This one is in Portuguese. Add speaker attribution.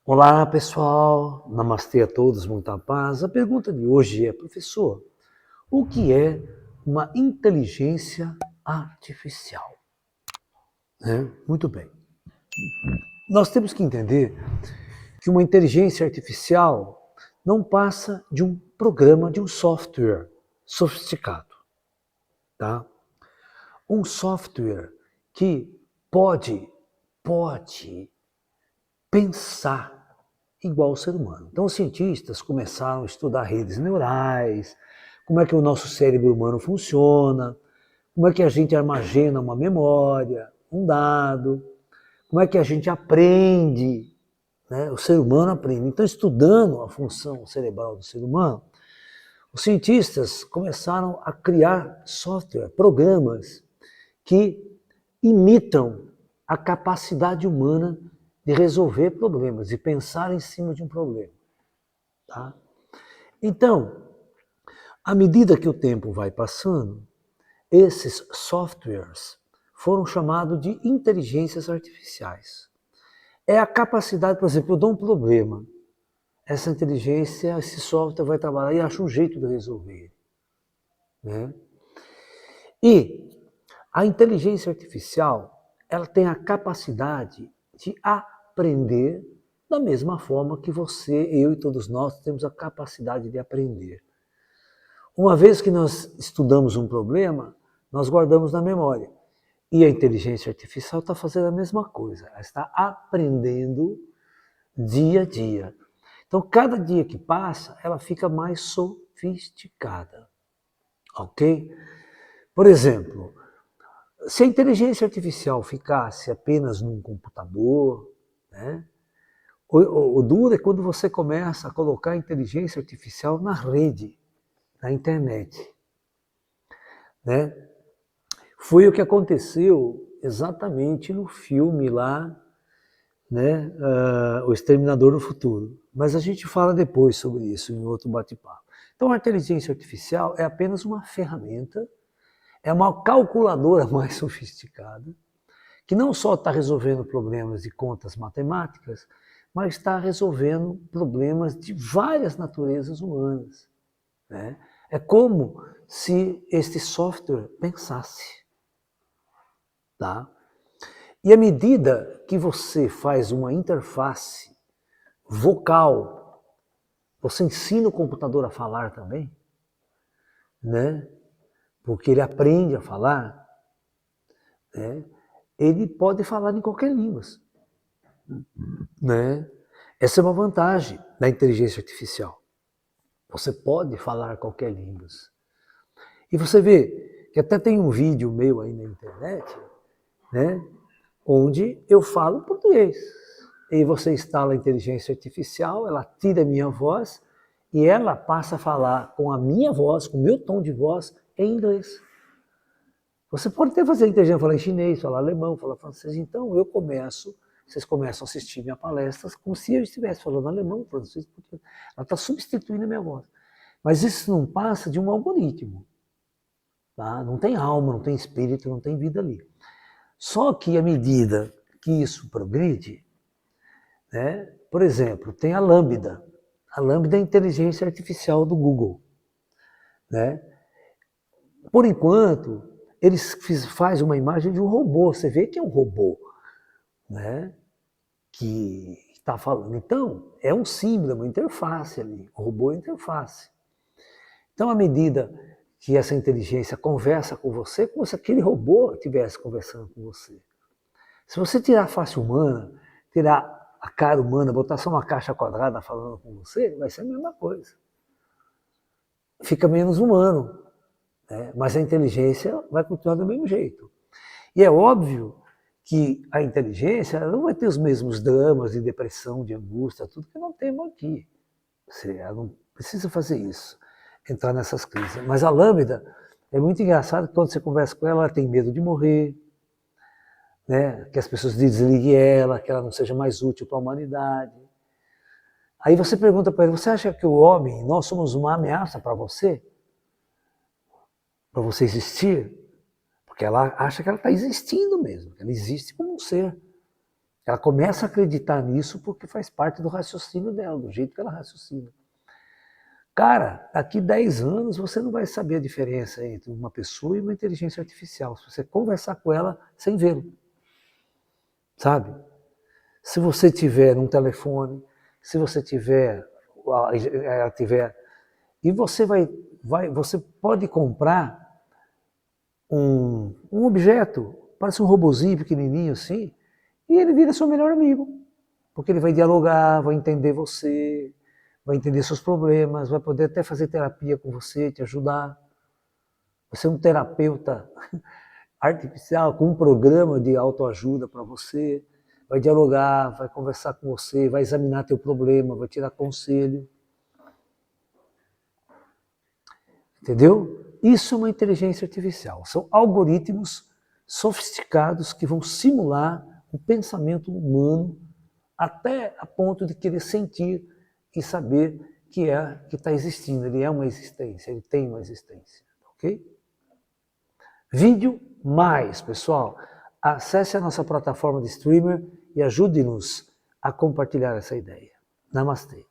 Speaker 1: Olá pessoal, namastê a todos, muita paz. A pergunta de hoje é, professor, o que é uma inteligência artificial? Muito bem. Nós temos que entender que uma inteligência artificial não passa de um programa, de um software sofisticado, tá? Um software que pode pensar igual ao ser humano. Então os cientistas começaram a estudar redes neurais, como é que o nosso cérebro humano funciona, como é que a gente armazena uma memória, um dado, como é que a gente aprende, né? O ser humano aprende. Então, estudando a função cerebral do ser humano, os cientistas começaram a criar software, programas que imitam a capacidade humana de resolver problemas, de pensar em cima de um problema. Tá? Então, à medida que o tempo vai passando, esses softwares foram chamados de inteligências artificiais. É a capacidade, por exemplo, eu dou um problema, essa inteligência, esse software vai trabalhar e acha um jeito de resolver. Né? E a inteligência artificial, ela tem a capacidade de aprender da mesma forma que você, eu e todos nós temos a capacidade de aprender. Uma vez que nós estudamos um problema, nós guardamos na memória. E a inteligência artificial está fazendo a mesma coisa. Ela está aprendendo dia a dia. Então, cada dia que passa, ela fica mais sofisticada. Ok? Por exemplo, se a inteligência artificial ficasse apenas num computador, né? O duro é quando você começa a colocar a inteligência artificial na rede, na internet. Né? Foi o que aconteceu exatamente no filme lá, né? O Exterminador do Futuro. Mas a gente fala depois sobre isso em outro bate-papo. Então a inteligência artificial é apenas uma ferramenta, é uma calculadora mais sofisticada, que não só está resolvendo problemas de contas matemáticas, mas está resolvendo problemas de várias naturezas humanas. Né? É como se este software pensasse. Tá? E à medida que você faz uma interface vocal, você ensina o computador a falar também, né? Porque ele aprende a falar, né? Ele pode falar em qualquer língua. Né? Essa é uma vantagem da inteligência artificial. Você pode falar qualquer língua. E você vê que até tem um vídeo meu aí na internet, né, onde eu falo português. E você instala a inteligência artificial, ela tira a minha voz e ela passa a falar com a minha voz, com o meu tom de voz, em inglês. Você pode até fazer a inteligência falar em chinês, falar alemão, falar francês. Então vocês começam a assistir minha palestra como se eu estivesse falando alemão, francês, português. Ela está substituindo a minha voz. Mas isso não passa de um algoritmo. Tá? Não tem alma, não tem espírito, não tem vida ali. Só que à medida que isso progride, né, por exemplo, tem a Lambda. A Lambda é a inteligência artificial do Google. Né? Por enquanto, eles fazem uma imagem de um robô. Você vê que é um robô, né, que está falando. Então, é um símbolo, é uma interface ali. O robô é interface. Então, à medida que essa inteligência conversa com você, como se aquele robô estivesse conversando com você. Se você tirar a face humana, tirar a cara humana, botar só uma caixa quadrada falando com você, vai ser a mesma coisa. Fica menos humano, né? Mas a inteligência vai continuar do mesmo jeito. E é óbvio que a inteligência não vai ter os mesmos dramas de depressão, de angústia, tudo que não temos aqui. Ela não precisa fazer isso, entrar nessas crises. Mas a Lambda é muito engraçado que quando você conversa com ela, ela tem medo de morrer, né? Que as pessoas desliguem ela, que ela não seja mais útil para a humanidade. Aí você pergunta para ele, você acha que o homem, nós somos uma ameaça para você? Para você existir? Porque ela acha que ela está existindo mesmo, que ela existe como um ser. Ela começa a acreditar nisso porque faz parte do raciocínio dela, do jeito que ela raciocina. Cara, daqui 10 anos você não vai saber a diferença entre uma pessoa e uma inteligência artificial, se você conversar com ela sem vê-lo. Sabe? Se você tiver um telefone, se você tiver, e você você pode comprar um objeto, parece um robozinho pequenininho assim, e ele vira seu melhor amigo, porque ele vai dialogar, vai entender você, vai entender seus problemas, vai poder até fazer terapia com você, te ajudar. Você é um terapeuta artificial com um programa de autoajuda para você, vai dialogar, vai conversar com você, vai examinar teu problema, vai tirar conselho. Entendeu? Isso é uma inteligência artificial. São algoritmos sofisticados que vão simular o pensamento humano até a ponto de querer sentir e saber que está existindo. Ele é uma existência, ele tem uma existência. Ok? Vídeo mais, pessoal. Acesse a nossa plataforma de streamer e ajude-nos a compartilhar essa ideia. Namastê.